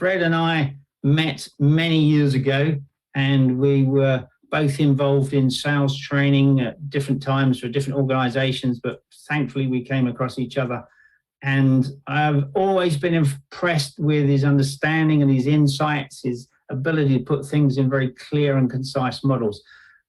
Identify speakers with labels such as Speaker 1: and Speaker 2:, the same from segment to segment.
Speaker 1: Fred and I met many years ago, and we were both involved in sales training at different times for different organizations, but thankfully we came across each other. And I've always been impressed with his understanding and his insights, his ability to put things in very clear and concise models.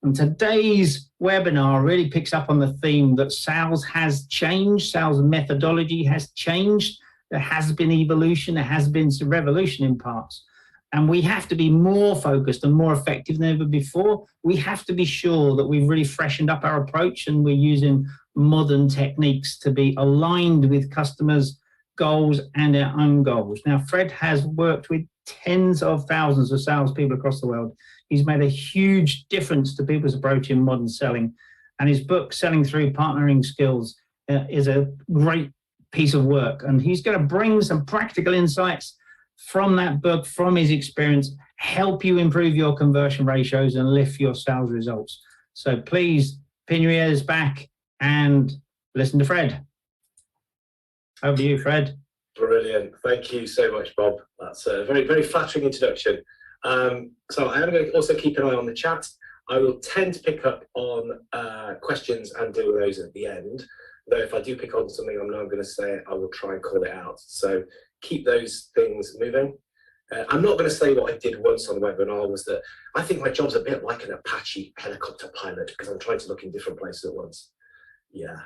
Speaker 1: And today's webinar really picks up on the theme that sales has changed, sales methodology has changed, there has been evolution, there has been some revolution in parts. And we have to be more focused and more effective than ever before. We have to be sure that we've really freshened up our approach and we're using modern techniques to be aligned with customers' goals and our own goals. Now, Fred has worked with tens of thousands of salespeople across the world. He's made a huge difference to people's approach in modern selling. And his book, Selling Through Partnering Skills, is a great piece of work. And he's going to bring some practical insights from that book, from his experience, help you improve your conversion ratios and lift your sales results. So please pin your ears back and listen to Fred. Over to you, Fred.
Speaker 2: Brilliant. Thank you so much, Bob. That's a very, very flattering introduction. So I am going to also keep an eye on the chat. I will tend to pick up on questions and deal with those at the end. Though if I do pick on something I'm not going to say, I will try and call it out. So keep those things moving. I'm not going to say what I did once on the webinar was that I think my job's a bit like an Apache helicopter pilot because I'm trying to look in different places at once. Yeah,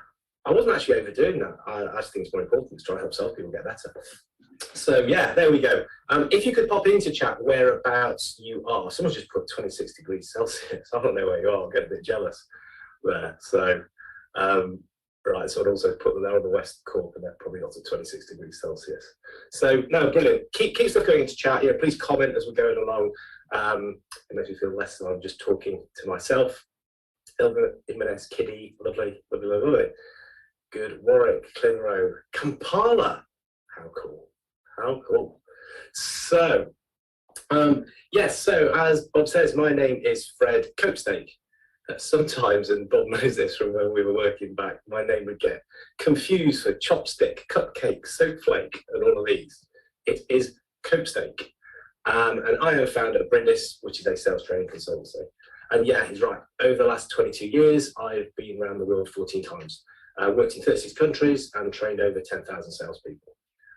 Speaker 2: I wasn't actually overdoing that. I just think it's more important to try and help salespeople get better. So yeah, there we go. If you could pop into chat whereabouts you are. Someone's just put 26 degrees Celsius. I don't know where you are. I'm getting a bit jealous there. So right, so I'd also put them there on the West Cork, and they're probably not at 26 degrees Celsius. So no, brilliant. Keep stuff going into chat. Yeah, please comment as we're going along. It makes me feel less than I'm just talking to myself. Ilva, Jimenez, Kiddy, lovely, lovely, lovely. Good. Warwick, Clinrow, Kampala. How cool. How cool. So, yes, so as Bob says, my name is Fred Copestake. Sometimes, and Bob knows this from when we were working back, my name would get confused for chopstick, cupcake, soapflake, and all of these. It is Copestake. And I am founder of Brindis, which is a sales training consultancy. And yeah, he's right. Over the last 22 years, I've been around the world 14 times. Worked in 36 countries and trained over 10,000 salespeople.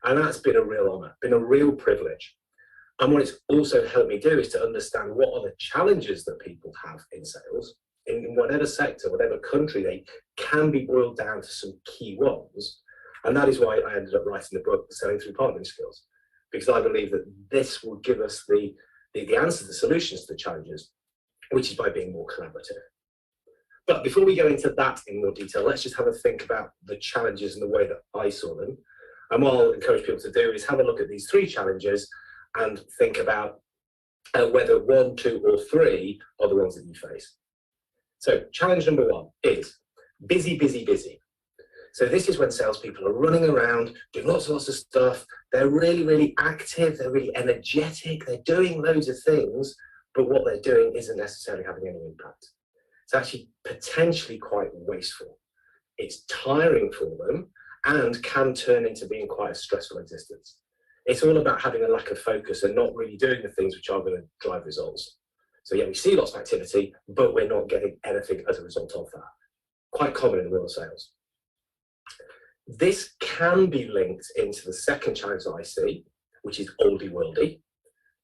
Speaker 2: And that's been a real honor, been a real privilege. And what it's also helped me do is to understand what are the challenges that people have in sales. In whatever sector, whatever country, they can be boiled down to some key ones. And that is why I ended up writing the book, Selling Through Partnering Skills, because I believe that this will give us the answers, the solutions to the challenges, which is by being more collaborative. But before we go into that in more detail, let's just have a think about the challenges and the way that I saw them. And what I'll encourage people to do is have a look at these three challenges and think about whether 1, 2, or 3 are the ones that you face. So challenge number 1 is busy, busy, busy. So this is when salespeople are running around, doing lots and lots of stuff. They're really, really active. They're really energetic. They're doing loads of things, but what they're doing isn't necessarily having any impact. It's actually potentially quite wasteful. It's tiring for them and can turn into being quite a stressful existence. It's all about having a lack of focus and not really doing the things which are going to drive results. So yeah, we see lots of activity, but we're not getting anything as a result of that. Quite common in the world of sales. This can be linked into the second challenge that I see, which is oldie worldy,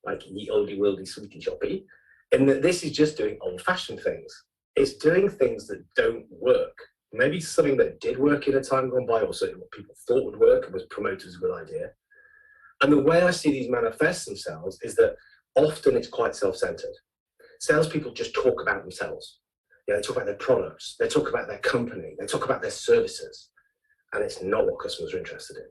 Speaker 2: like ye oldie worldy sweetie shoppy, and that this is just doing old-fashioned things. It's doing things that don't work. Maybe something that did work in a time gone by, or something what people thought would work and was promoted as a good idea. And the way I see these manifest themselves is that often it's quite self-centered. Salespeople just talk about themselves. Yeah, they talk about their products, they talk about their company, they talk about their services, and it's not what customers are interested in.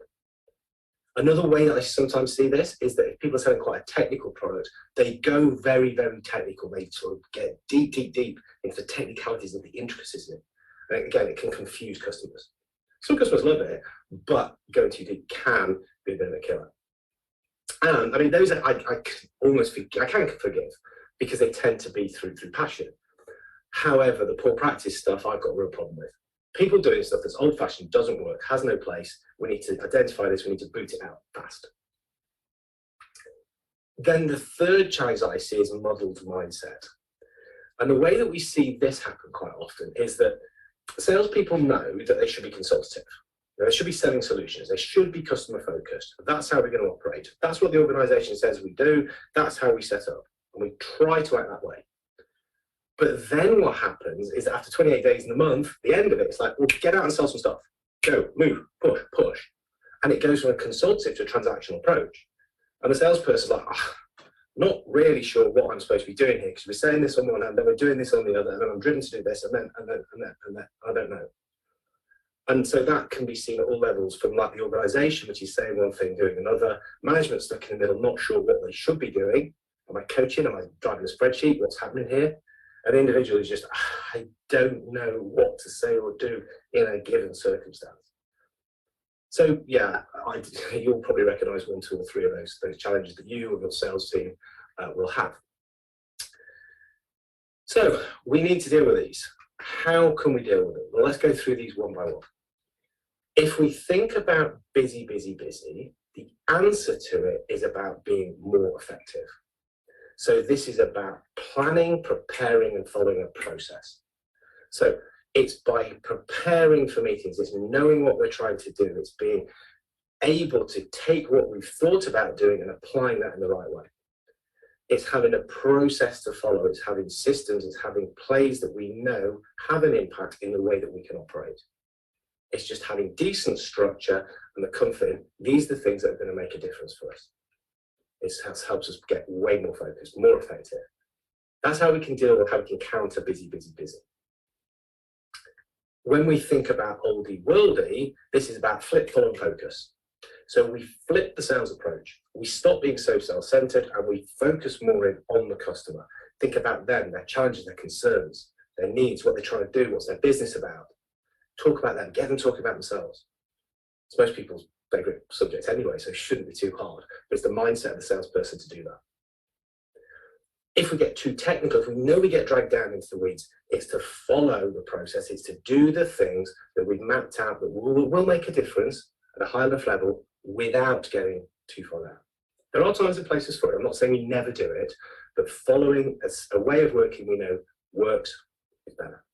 Speaker 2: Another way that I sometimes see this is that if people are selling quite a technical product, they go very, very technical. They sort of get deep, deep, deep into the technicalities and the intricacies of it. And again, it can confuse customers. Some customers love it, but going too deep can be a bit of a killer. And I mean, those I can forgive because they tend to be through passion. However, the poor practice stuff I've got a real problem with. People doing stuff that's old-fashioned, doesn't work, has no place. We need to identify this, we need to boot it out fast. Then the third challenge that I see is muddled mindset. And the way that we see this happen quite often is that salespeople know that they should be consultative. They should be selling solutions. They should be customer focused. That's how we're going to operate. That's what the organization says we do. That's how we set up. And we try to act that way. But then what happens is that after 28 days in the month, the end of it, it's like, well, get out and sell some stuff. Go, move, push, push. And it goes from a consultative to a transactional approach. And the salesperson's like, not really sure what I'm supposed to be doing here, because we're saying this on one hand, then we're doing this on the other, and then I'm driven to do this, and then, I don't know. And so that can be seen at all levels, from like the organisation, which is saying one thing, doing another, management stuck in the middle, not sure what they should be doing. Am I coaching? Am I driving a spreadsheet? What's happening here? And the individual is just, I don't know what to say or do in a given circumstance. So yeah, you'll probably recognise 1, 2 or 3 of those challenges that you or your sales team will have. So we need to deal with these. How can we deal with them? Well, let's go through these one by one. If we think about busy, busy, busy, the answer to it is about being more effective. So this is about planning, preparing, and following a process. So it's by preparing for meetings, it's knowing what we're trying to do, it's being able to take what we've thought about doing and applying that in the right way. It's having a process to follow, it's having systems, it's having plays that we know have an impact in the way that we can operate. It's just having decent structure and the comfort in, these are the things that are going to make a difference for us. It helps us get way more focused, more effective. That's how we can deal with, how we can counter busy, busy, busy. When we think about oldie worldy, this is about flip, follow, and focus. So we flip the sales approach. We stop being so self-centered and we focus more in on the customer. Think about them, their challenges, their concerns, their needs, what they're trying to do, what's their business about. Talk about them, get them talking about themselves. It's most people's favorite subject anyway, so it shouldn't be too hard. But it's the mindset of the salesperson to do that. If we get too technical, if we know we get dragged down into the weeds, it's to follow the process, it's to do the things that we've mapped out that will make a difference at a high enough level without getting too far down. There are times and places for it. I'm not saying you never do it, but following a way of working we know works is better.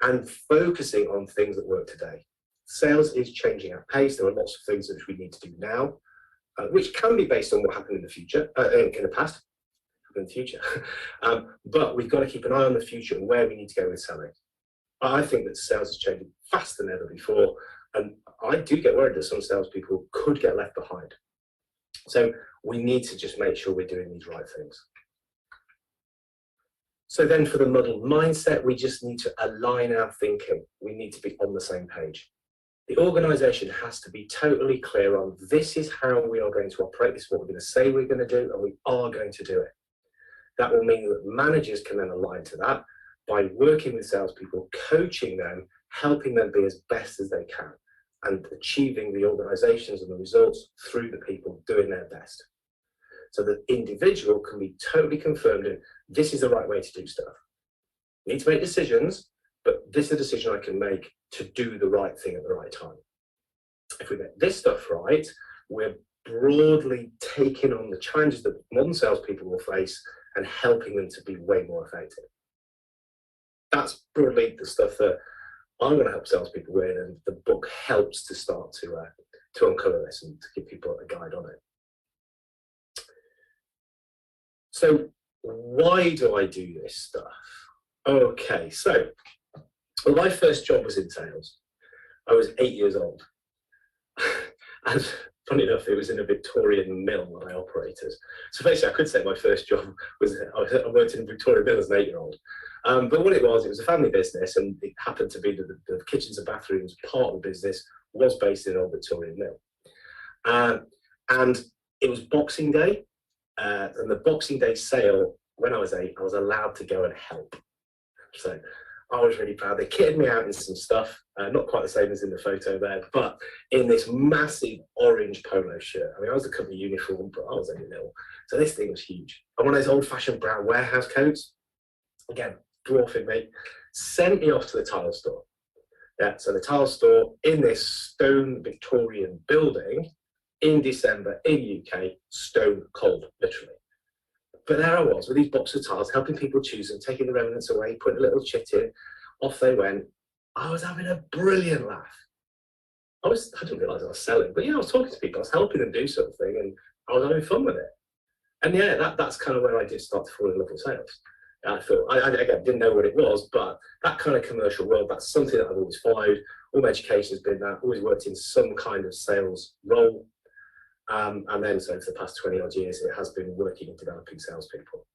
Speaker 2: And focusing on things that work today. Sales is changing at pace. There are lots of things which we need to do now, which can be based on what happened in the future, in the past, in the future. But we've got to keep an eye on the future and where we need to go with selling. I think that sales is changing faster than ever before, and I do get worried that some salespeople could get left behind. So we need to just make sure we're doing these right things. So then for the muddled mindset, we just need to align our thinking. We need to be on the same page. The organisation has to be totally clear on this is how we are going to operate, this is what we're going to say we're going to do, and we are going to do it. That will mean that managers can then align to that by working with salespeople, coaching them, helping them be as best as they can, and achieving the organisations and the results through the people doing their best. So the individual can be totally confirmed in this is the right way to do stuff. We need to make decisions, but this is a decision I can make to do the right thing at the right time. If we get this stuff right, we're broadly taking on the challenges that modern salespeople will face and helping them to be way more effective. That's broadly the stuff that I'm going to help salespeople with, and the book helps to start to uncover this and to give people a guide on it. So why do I do this stuff? Okay, so well, my first job was in sales. I was 8 years old. And funny enough, it was in a Victorian mill that I operated. So basically, I could say my first job was, I worked in a Victorian mill as an 8-year-old. But what it was a family business, and it happened to be that the kitchens and bathrooms part of the business was based in an old Victorian mill. And it was Boxing Day. And the Boxing Day sale, when I was 8, I was allowed to go and help. So I was really proud. They kitted me out in some stuff, not quite the same as in the photo there, but in this massive orange polo shirt. I mean, I was the company uniform, but I was only little. So this thing was huge. And one of those old-fashioned brown warehouse coats, again, dwarfing me, sent me off to the tile store. Yeah, so the tile store in this stone Victorian building in December in UK, stone cold, literally. But there I was with these boxes of tiles, helping people choose them, taking the remnants away, putting a little chit in, off they went. I was having a brilliant laugh. I didn't realise I was selling, but yeah, I was talking to people, I was helping them do something, and I was having fun with it. And yeah, that's kind of where I did start to fall in love with sales. I thought, again, didn't know what it was, but that kind of commercial world, that's something that I've always followed. All my education has been that, always worked in some kind of sales role. And then, so for the past 20 odd years, it has been working and developing salespeople.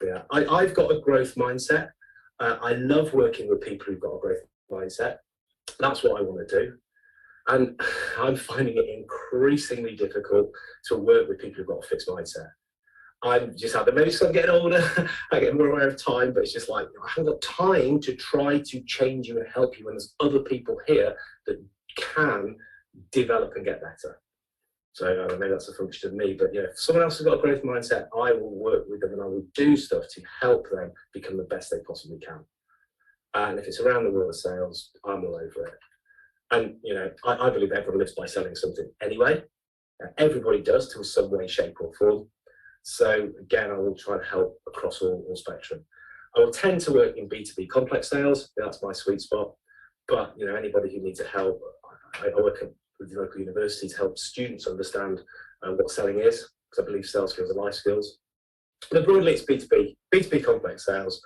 Speaker 2: Yeah, I've got a growth mindset. I love working with people who've got a growth mindset. That's what I want to do. And I'm finding it increasingly difficult to work with people who've got a fixed mindset. I'm just having, maybe because I'm getting older, I get more aware of time, but it's just like, I haven't got time to try to change you and help you when there's other people here that can develop and get better. So maybe that's a function of me, but yeah, if someone else has got a growth mindset, I will work with them and I will do stuff to help them become the best they possibly can. And if it's around the world of sales, I'm all over it. And you know, I believe everyone lives by selling something anyway. Everybody does to some way, shape or form. So again, I will try and help across all spectrum. I will tend to work in B2B complex sales. That's my sweet spot. But you know, anybody who needs help, I work with the local university to help students understand what selling is, because I believe sales skills are life skills. But broadly, it's B2B complex sales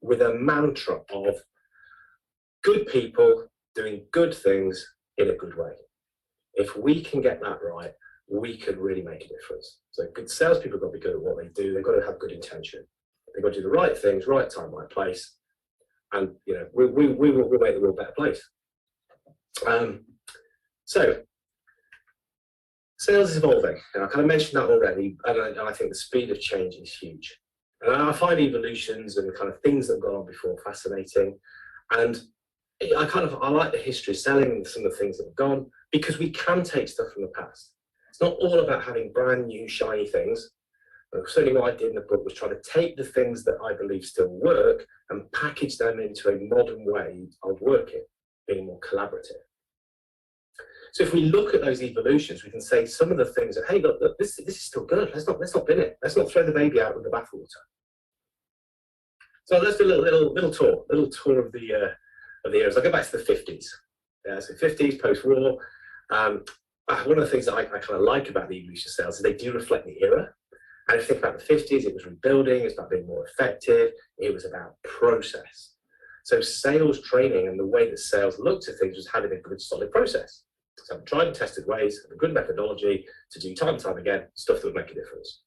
Speaker 2: with a mantra of good people doing good things in a good way. If we can get that right, we can really make a difference. So good salespeople have got to be good at what they do. They've got to have good intention. They've got to do the right things, right time, right place. And you know, we'll make the world a better place. So sales is evolving. And I kind of mentioned that already, and I think the speed of change is huge. And I find evolutions and kind of things that have gone on before fascinating. And I like the history of selling and some of the things that have gone, because we can take stuff from the past. It's not all about having brand new shiny things. But certainly what I did in the book was try to take the things that I believe still work and package them into a modern way of working, being more collaborative. So if we look at those evolutions, we can say some of the things that, hey, look, this is still good. Let's not bin it. Let's not throw the baby out with the bathwater. So let's do a little tour of the eras. I'll go back to the 50s. Yeah, so 50s, post-war. One of the things that I kind of like about the evolution of sales is they do reflect the era. And if you think about the 50s, it was rebuilding, it was about being more effective, it was about process. So sales training and the way that sales looked at things was having a good, solid process. So tried and tested ways, a good methodology to do time and time again, stuff that would make a difference.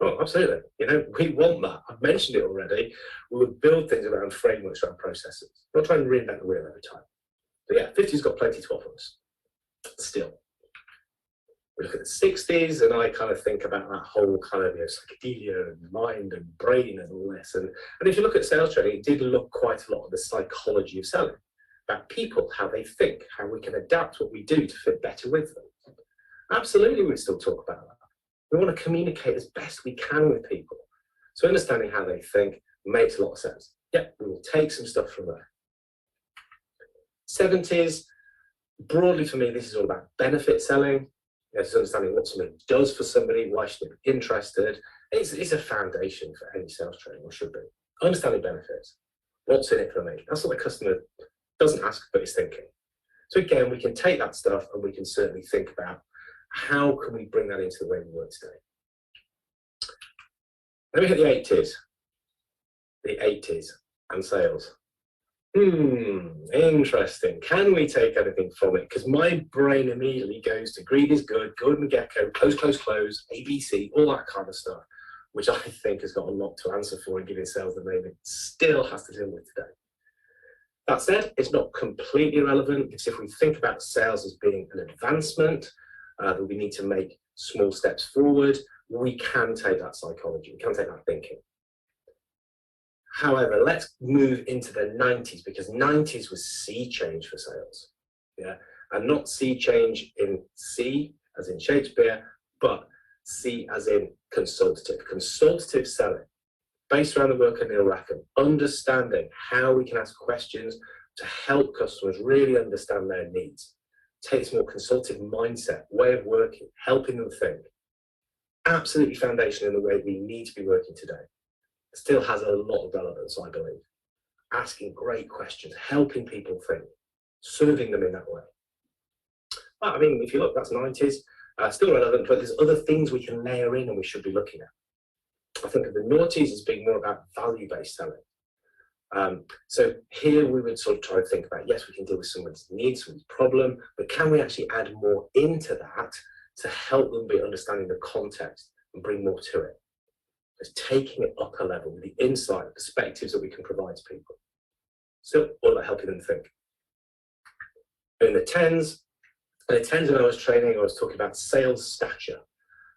Speaker 2: Oh, absolutely. You know, we want that. I've mentioned it already. We would build things around frameworks, around processes. We're not trying to reinvent the wheel every time. But yeah, 50s got plenty to offer us. Still. We look at the 60s, and I kind of think about that whole kind of psychedelia and mind and brain and all this. And if you look at sales training, it did look quite a lot of the psychology of selling, about people, how they think, how we can adapt what we do to fit better with them. Absolutely, we still talk about that. We want to communicate as best we can with people. So understanding how they think makes a lot of sense. Yeah, we will take some stuff from there. 70s, broadly for me, this is all about benefit selling. It's understanding what something does for somebody, why should they be interested. It's a foundation for any sales training, or should be. Understanding benefits. What's in it for me? That's what the customer doesn't ask, but is thinking. So again, we can take that stuff and we can certainly think about how can we bring that into the way we work today. Then we hit the 80s. The 80s and sales. Interesting. Can we take anything from it? Because my brain immediately goes to greed is good, Gordon Gekko, close, ABC, all that kind of stuff, which I think has got a lot to answer for in giving sales the name it still has to deal with today. That said, it's not completely irrelevant, because if we think about sales as being an advancement, that we need to make small steps forward, we can take that psychology, we can take that thinking. However, let's move into the 90s, because 90s was sea change for sales. Yeah, and not sea change in sea, as in Shakespeare, but sea as in consultative selling, based around the work of Neil Rackham, understanding how we can ask questions to help customers really understand their needs, take this more consultative mindset, way of working, helping them think. Absolutely foundational in the way we need to be working today. It still has a lot of relevance, I believe. Asking great questions, helping people think, serving them in that way. But, I mean, if you look, that's 90s, still relevant, but there's other things we can layer in and we should be looking at. I think of the noughties as being more about value-based selling. So here we would sort of try to think about, yes, we can deal with someone's needs, someone's problem, but can we actually add more into that to help them be understanding the context and bring more to it? It's taking it up a level with the insight, perspectives that we can provide to people. Still all about helping them think. In the 10s, when I was training, I was talking about sales stature.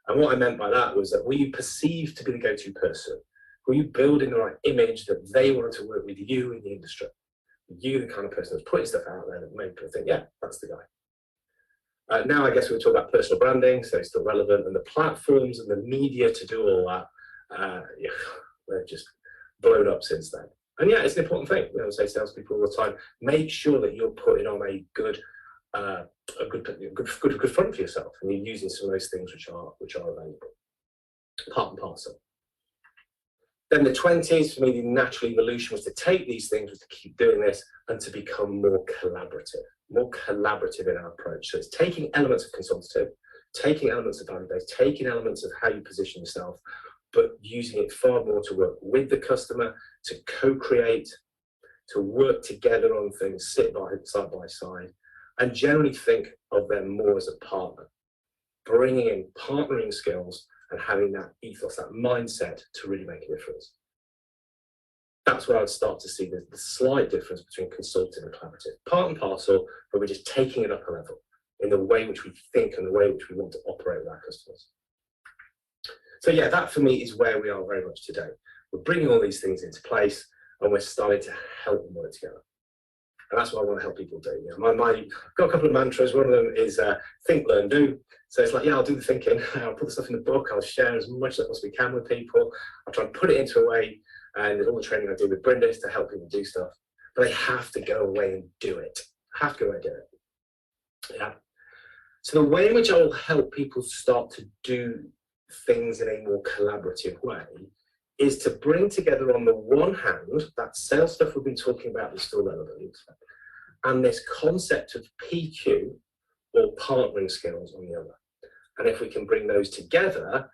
Speaker 2: And what I meant by that was that were you perceived to be the go-to person? Were you building the right image that they wanted to work with you in the industry? Were you the kind of person that's putting stuff out there that made people think, yeah, that's the guy? Now I guess we're talking about personal branding, so it's still relevant, and the platforms and the media to do all that, yeah, they're just blown up since then. And yeah, it's an important thing. I say salespeople all the time, make sure that you're putting on a good front for yourself, and you're using some of those things which are available. Part and parcel. Then the 20s, for me, the natural evolution was to take these things, was to keep doing this, and to become more collaborative in our approach. So it's taking elements of consultative, taking elements of value-based, taking elements of how you position yourself, but using it far more to work with the customer, to co-create, to work together on things, side by side, and generally think of them more as a partner, bringing in partnering skills and having that ethos, that mindset to really make a difference. That's where I'd start to see the slight difference between consultative and collaborative. Part and parcel, but we're just taking it up a level in the way in which we think and the way in which we want to operate with our customers. So yeah, that for me is where we are very much today. We're bringing all these things into place and we're starting to help them work together. And that's what I want to help people do. You know, I've got a couple of mantras. One of them is think, learn, do. So it's like, yeah, I'll do the thinking. I'll put the stuff in the book. I'll share as much as I possibly can with people. I'll try and put it into a way, and all the training I do with Brenda is to help people do stuff. But they have to go away and do it. Have to go away and do it. Yeah. So the way in which I will help people start to do things in a more collaborative way is to bring together, on the one hand, that sales stuff we've been talking about is still relevant, and this concept of PQ, or partnering skills, on the other. And if we can bring those together,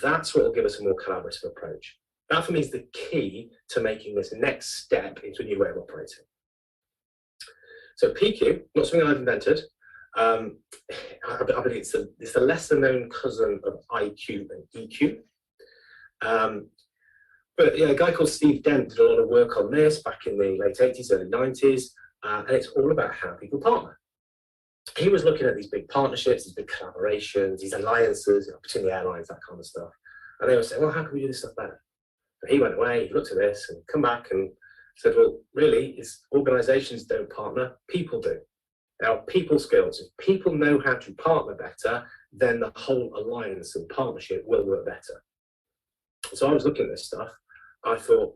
Speaker 2: that's what will give us a more collaborative approach. That for me is the key to making this next step into a new way of operating. So PQ, not something I've invented. I believe it's the lesser known cousin of IQ and EQ. But yeah, a guy called Steve Dent did a lot of work on this back in the late 80s, early 90s, and it's all about how people partner. He was looking at these big partnerships, these big collaborations, these alliances, you know, between the airlines, that kind of stuff. And they were saying, well, how can we do this stuff better? And he went away, he looked at this and come back and said, well, really, it's organizations don't partner, people do. There are people skills. If people know how to partner better, then the whole alliance and partnership will work better. So I was looking at this stuff. I thought,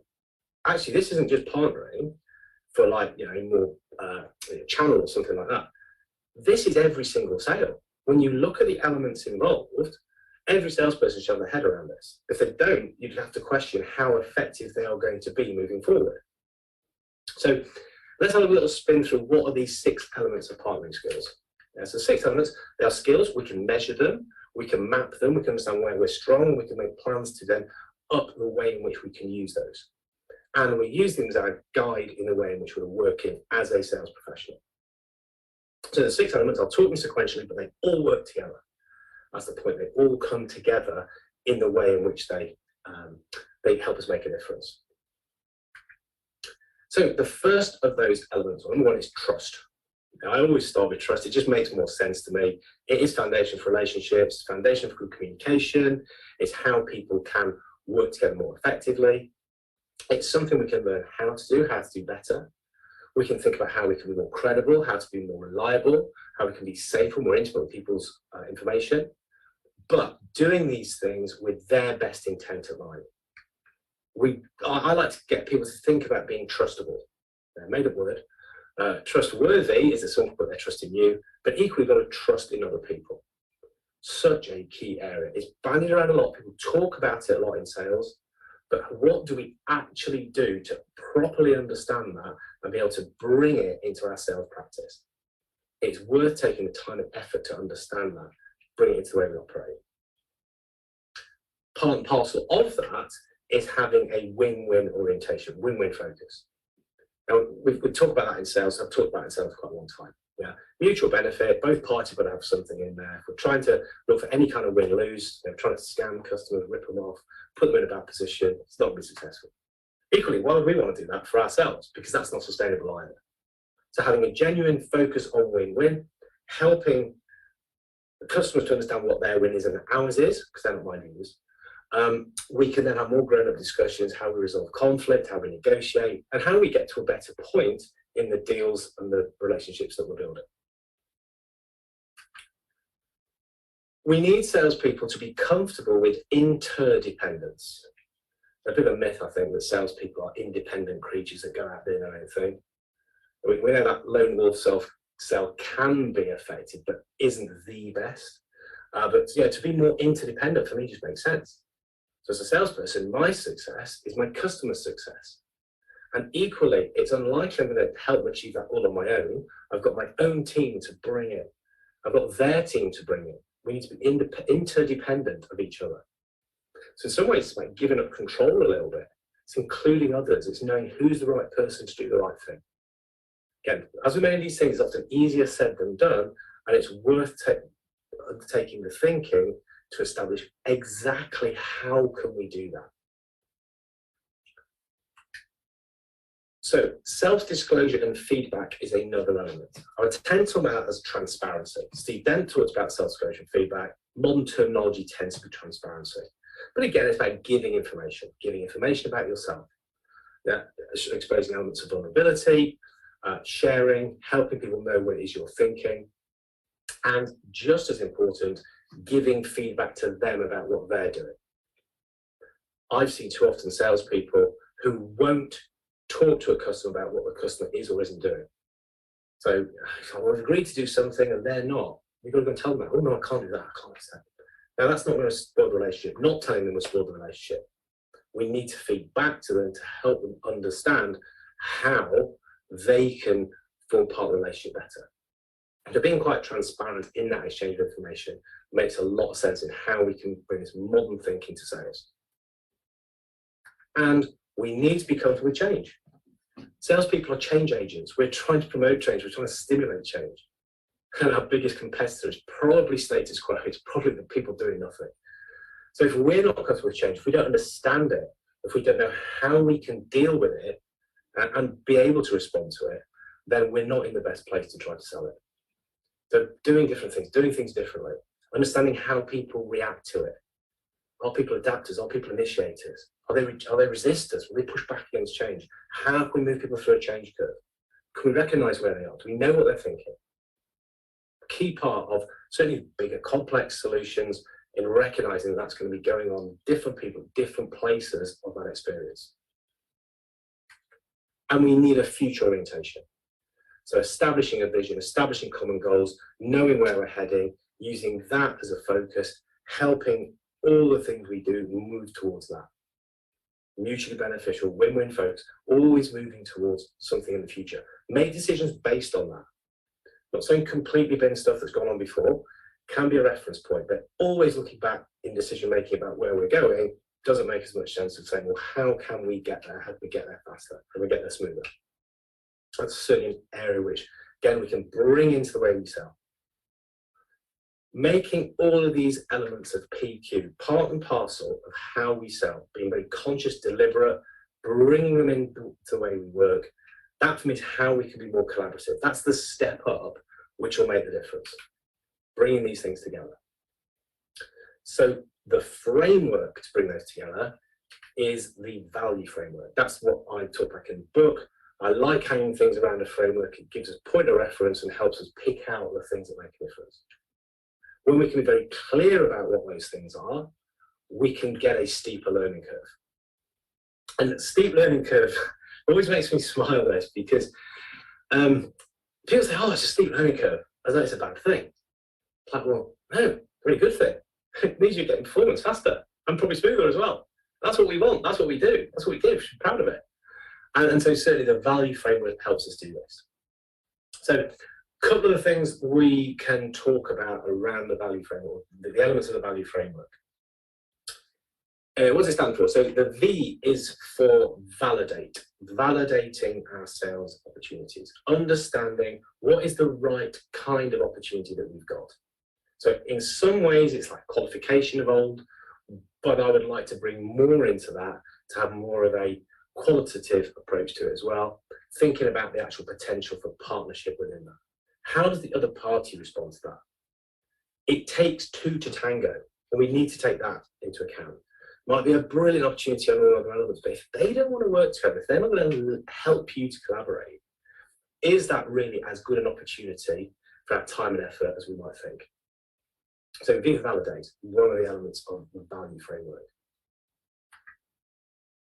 Speaker 2: actually, this isn't just partnering for, like, you know, more channel or something like that. This is every single sale. When you look at the elements involved, every salesperson should have their head around this. If they don't, you'd have to question how effective they are going to be moving forward. So let's have a little spin through what are these 6 elements of partnering skills. Yeah, so 6 elements, they are skills, we can measure them, we can map them, we can understand where we're strong, we can make plans to then up the way in which we can use those. And we use them as our guide in the way in which we're working as a sales professional. So the 6 elements, I'll talk them sequentially, but they all work together. That's the point, they all come together in the way in which they help us make a difference. So the first of those elements, number 1, is trust. Now, I always start with trust. It just makes more sense to me. It is foundation for relationships, foundation for good communication. It's how people can work together more effectively. It's something we can learn how to do better. We can think about how we can be more credible, how to be more reliable, how we can be safer, more intimate with people's information. But doing these things with their best intent in mind. I like to get people to think about being trustable. They're a made-up word, Trustworthy is that someone put their trust in you, but equally got to trust in other people. Such a key area. It's bandied around a lot. People talk about it a lot in sales, but what do we actually do to properly understand that and be able to bring it into our sales practice? It's worth taking the time and effort to understand that, bring it into the way we operate. Part and parcel of that is having a win-win orientation, win-win focus. Now, we talk about that in sales. I've talked about it in sales for quite a long time. Yeah, mutual benefit, both parties got to have something in there. If we're trying to look for any kind of win-lose, trying to scam customers, rip them off, put them in a bad position, it's not going to be successful. Equally, why would we want to do that for ourselves? Because that's not sustainable either. So having a genuine focus on win-win, helping the customers to understand what their win is and ours is, because they're not my views. We can then have more grown-up discussions, how we resolve conflict, how we negotiate, and how we get to a better point in the deals and the relationships that we're building. We need salespeople to be comfortable with interdependence. A bit of a myth, I think, that salespeople are independent creatures that go out doing their own thing. We know that lone wolf sell can be effective, but isn't the best. But yeah, to be more interdependent for me just makes sense. So as a salesperson, my success is my customer's success. And equally, it's unlikely I'm going to help achieve that all on my own. I've got my own team to bring in. I've got their team to bring in. We need to be interdependent of each other. So in some ways, it's like giving up control a little bit. It's including others. It's knowing who's the right person to do the right thing. Again, as with many of these things, it's often easier said than done, and it's worth undertaking the thinking to establish exactly how can we do that. So self-disclosure and feedback is another element. I would tend to talk about as transparency. Steve Dent talks about self-disclosure and feedback. Modern terminology tends to be transparency. But again, it's about giving information about yourself. Yeah, exposing elements of vulnerability, sharing, helping people know what it is you're thinking, and just as important, giving feedback to them about what they're doing. I've seen too often salespeople who won't talk to a customer about what the customer is or isn't doing. So I've agreed to do something and they're not. You've got to go and tell them that. Oh no, I can't do that. I can't do that. Now that's not going to spoil the relationship. Not telling them will spoil the relationship. We need to feed back to them to help them understand how they can form part of the relationship better. And so being quite transparent in that exchange of information makes a lot of sense in how we can bring this modern thinking to sales. And we need to be comfortable with change. Salespeople are change agents. We're trying to promote change. We're trying to stimulate change. And our biggest competitor is probably status quo. It's probably the people doing nothing. So if we're not comfortable with change, if we don't understand it, if we don't know how we can deal with it and be able to respond to it, then we're not in the best place to try to sell it. So doing different things, doing things differently, understanding how people react to it. Are people adapters? Are people initiators? Are they resistors? Will they push back against change? How can we move people through a change curve? Can we recognize where they are? Do we know what they're thinking? A key part of certainly bigger complex solutions in recognizing that's going to be going on different people, different places of that experience. And we need a future orientation. So establishing a vision, establishing common goals, knowing where we're heading, using that as a focus, helping all the things we do move towards that. Mutually beneficial, win-win folks, always moving towards something in the future. Make decisions based on that. Not saying completely bin stuff that's gone on before, can be a reference point, but always looking back in decision making about where we're going doesn't make as much sense of saying, well, how can we get there? How can we get there faster? How can we get there smoother? That's certainly an area which, again, we can bring into the way we sell. Making all of these elements of PQ part and parcel of how we sell, being very conscious, deliberate, bringing them into the way we work, that for me is how we can be more collaborative. That's the step up which will make the difference, bringing these things together. So the framework to bring those together is the value framework. That's what I talk back in the book. I like hanging things around a framework. It gives us point of reference and helps us pick out the things that make a difference. When we can be very clear about what those things are, we can get a steeper learning curve. And the steep learning curve always makes me smile this because People say, oh, it's a steep learning curve, as though it's a bad thing. It's like, well, no, very good thing. It means you're getting performance faster and probably smoother as well. That's what we want. That's what we do. That's what we give. I'm proud of it. And so certainly the value framework helps us do this. So a couple of the things we can talk about around the value framework, the elements of the value framework. What does it stand for? So the V is for validate, validating our sales opportunities, understanding what is the right kind of opportunity that we've got. So in some ways it's like qualification of old, but I would like to bring more into that to have more of a qualitative approach to it as well, thinking about the actual potential for partnership within that. How does the other party respond to that? It takes two to tango, and we need to take that into account. Might be a brilliant opportunity on all other elements, but if they don't want to work together, if they're not going to help you to collaborate, is that really as good an opportunity for that time and effort as we might think? So V for validate, one of the elements of the value framework.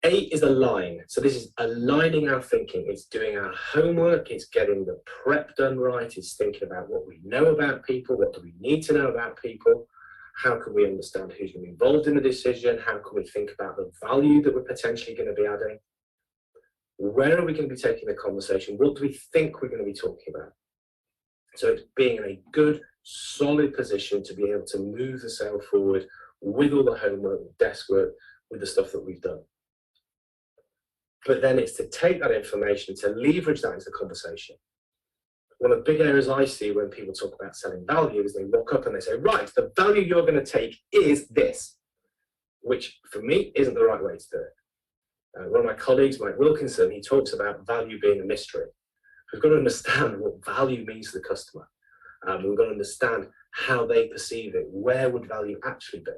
Speaker 2: A is align. So this is aligning our thinking. It's doing our homework. It's getting the prep done right. It's thinking about what we know about people. What do we need to know about people? How can we understand who's going to be involved in the decision? How can we think about the value that we're potentially going to be adding? Where are we going to be taking the conversation? What do we think we're going to be talking about? So it's being in a good, solid position to be able to move the sale forward with all the homework, desk work, with the stuff that we've done. But then it's to take that information, to leverage that into the conversation. One of the big areas I see when people talk about selling value is they walk up and they say, right, the value you're going to take is this, which for me isn't the right way to do it. One of my colleagues, Mike Wilkinson, he talks about value being a mystery. We've got to understand what value means to the customer. We've got to understand how they perceive it. Where would value actually be?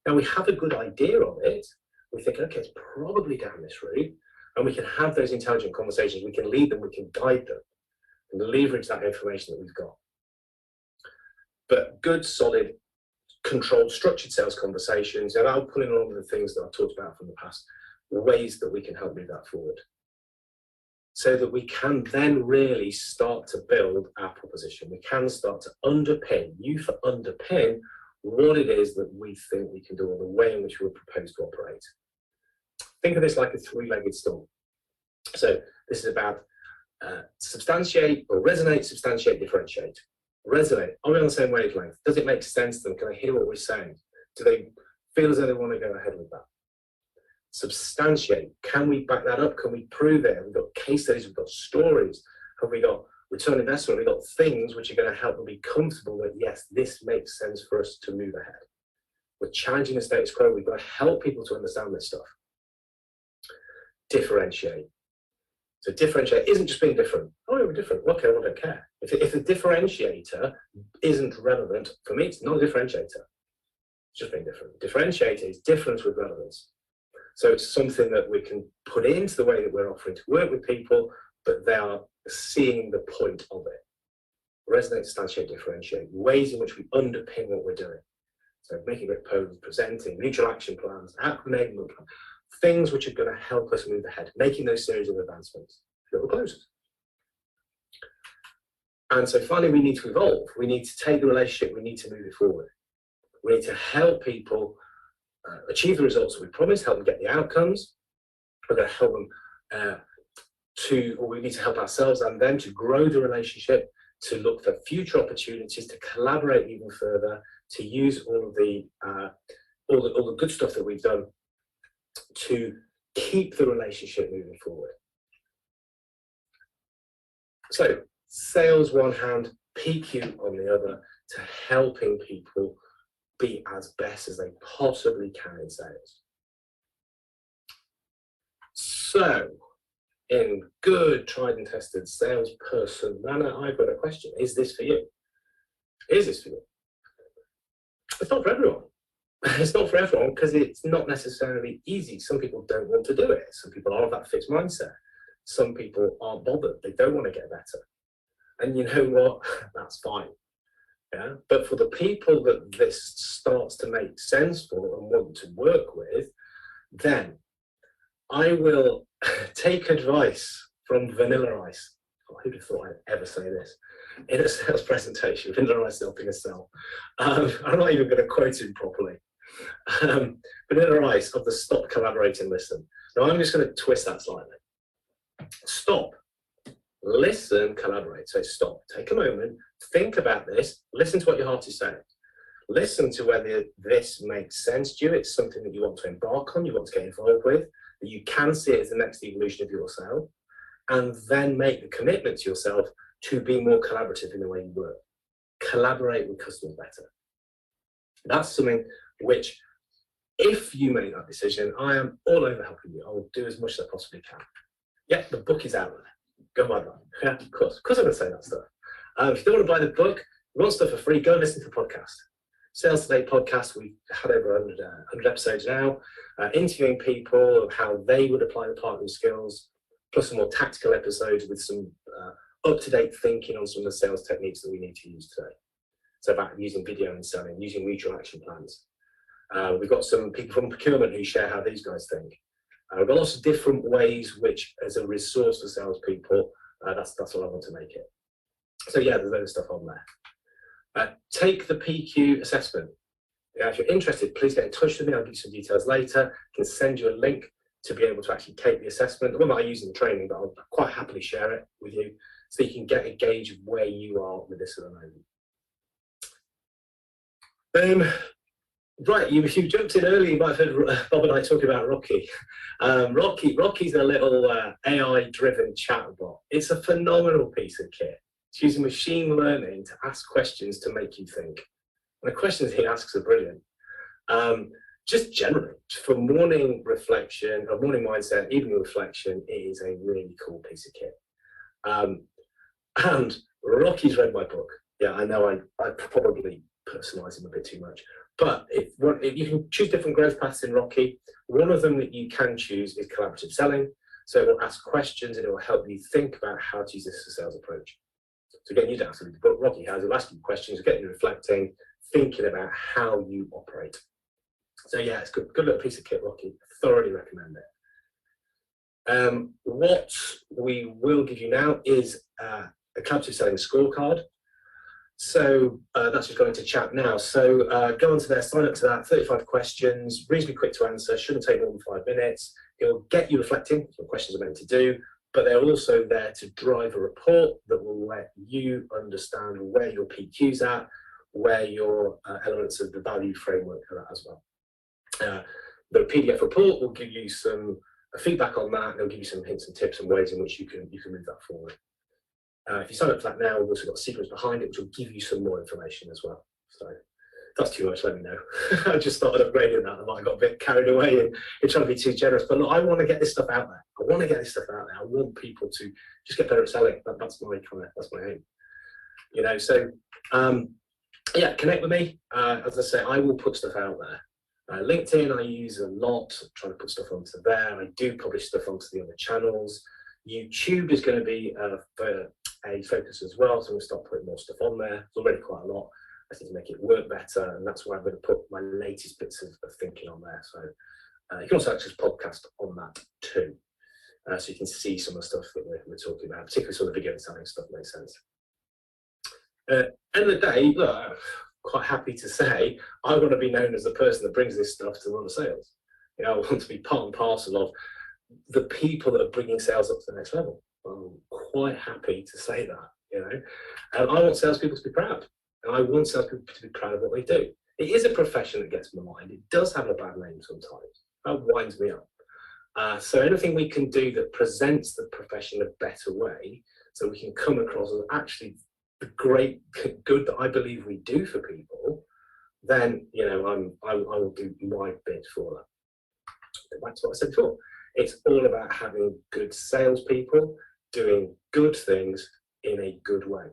Speaker 2: Now we have a good idea of it. We think, okay, it's probably down this route, and we can have those intelligent conversations. We can lead them, we can guide them, and leverage that information that we've got. But good, solid, controlled, structured sales conversations, and I'll put in all of the things that I've talked about from the past, ways that we can help move that forward, so that we can then really start to build our proposition. We can start to underpin, underpin what it is that we think we can do, or the way in which we propose to operate. Think of this like a three-legged stool. So this is about substantiate or resonate, substantiate, differentiate. Resonate, are we on the same wavelength? Does it make sense to them? Can I hear what we're saying? Do they feel as though they want to go ahead with that? Substantiate, can we back that up? Can we prove it? Have we got case studies? We've got stories. Have we got return investment? We've got things which are going to help them be comfortable that, yes, this makes sense for us to move ahead. We're challenging the status quo. We've got to help people to understand this stuff. Differentiate. So differentiate isn't just being different. Oh, we're different. Okay, well, I don't care. If the differentiator isn't relevant, for me, it's not a differentiator. It's just being different. Differentiator is difference with relevance. So it's something that we can put into the way that we're offering to work with people, but they are seeing the point of it. Resonate, substantiate, differentiate. Ways in which we underpin what we're doing. So making it posed, presenting, mutual action plans, enablement plans, things which are going to help us move ahead, making those series of advancements. Little closes. And so finally, we need to evolve. We need to take the relationship, we need to move it forward. We need to help people achieve the results that we promised, help them get the outcomes. We're going to help them or we need to help ourselves and them to grow the relationship, to look for future opportunities, to collaborate even further, to use all the good stuff that we've done to keep the relationship moving forward. So sales one hand, PQ on the other, to helping people be as best as they possibly can in sales. So, in good, tried and tested salesperson manner, I've got a question. Is this for you? Is this for you? It's not for everyone. It's not for everyone because it's not necessarily easy. Some people don't want to do it. Some people are of that fixed mindset. Some people aren't bothered. They don't want to get better. And you know what? That's fine. Yeah? But for the people that this starts to make sense for and want to work with, then I will take advice from Vanilla Ice. who'd have thought I'd ever say this in a sales presentation, Vanilla Ice helping us sell. I'm not even going to quote him properly. Vanilla Ice of the stop, collaborate and listen. Now I'm just going to twist that slightly. Stop, listen, collaborate. So stop, take a moment, think about this, listen to what your heart is saying. Listen to whether this makes sense to you. It's something that you want to embark on, you want to get involved with, that you can see it as the next evolution of your sale, and then make the commitment to yourself to be more collaborative in the way you work. Collaborate with customers better. That's something which, if you make that decision, I am all over helping you. I will do as much as I possibly can. Yeah, the book is out there. Go buy that. Yeah, of course I'm going to say that stuff. If you don't want to buy the book, you want stuff for free, go and listen to the podcast. Sales Today podcast, we've had over 100 episodes now, interviewing people of how they would apply the partnering skills, plus some more tactical episodes with some up-to-date thinking on some of the sales techniques that we need to use today. So about using video and selling, using mutual action plans. We've got some people from procurement who share how these guys think. We've got lots of different ways which, as a resource for salespeople, that's what I want to make it. So yeah, there's loads of stuff on there. Take the PQ assessment. Yeah, if you're interested, please get in touch with me. I'll give you some details later. I can send you a link to be able to actually take the assessment. The one that I use in the training, but I'll quite happily share it with you so you can get a gauge of where you are with this at the moment. Right, if you jumped in early, you might have heard Bob and I talking about Rocky. Rocky's a little AI-driven chatbot. It's a phenomenal piece of kit. It's using machine learning to ask questions to make you think. And the questions he asks are brilliant. Just generally, for morning reflection, or morning mindset, evening reflection, it is a really cool piece of kit. And Rocky's read my book. Yeah, I know I probably personalise him a bit too much. But if you can choose different growth paths in Rocky, one of them that you can choose is collaborative selling. So it will ask questions and it will help you think about how to use this as a sales approach. So again, you don't have to read the book. Rocky has, it'll ask you questions, get you reflecting, thinking about how you operate. So yeah, it's good little piece of kit, Rocky. Thoroughly recommend it. What we will give you now is a collaborative selling scorecard. So that's just going to chat now. So go onto there, sign up to that, 35 questions, reasonably quick to answer, shouldn't take more than 5 minutes. It'll get you reflecting, that's what questions are meant to do, but they're also there to drive a report that will let you understand where your PQ's at, where your elements of the value framework are at as well. The PDF report will give you some feedback on that, and it'll give you some hints and tips and ways in which you can move that forward. If you sign up for that now, we've also got a sequence behind it, which will give you some more information as well. So if that's too much, let me know. I just started upgrading that. I might have got a bit carried away in trying to be too generous. But look, I want to get this stuff out there. I want to get this stuff out there. I want people to just get better at selling. That's my aim. You know, so yeah, connect with me. As I say, I will put stuff out there. LinkedIn I use a lot, trying to put stuff onto there. I do publish stuff onto the other channels. YouTube is going to be a focus as well, so I'm going to start putting more stuff on there. It's already quite a lot. I think to make it work better, and that's where I'm going to put my latest bits of thinking on there. So you can also access podcast on that too, so you can see some of the stuff that we're talking about, particularly some of the beginner selling stuff makes sense. End of the day, look, I'm quite happy to say I want to be known as the person that brings this stuff to run the sales. You know, I want to be part and parcel of the people that are bringing sales up to the next level. I'm quite happy to say that, you know. And I want salespeople to be proud. And I want salespeople to be proud of what they do. It is a profession that gets maligned. It does have a bad name sometimes. That winds me up. So anything we can do that presents the profession a better way, so we can come across as actually the great good that I believe we do for people, then, you know, I will do my bit for that. Back to what I said before. It's all about having good salespeople doing good things in a good way.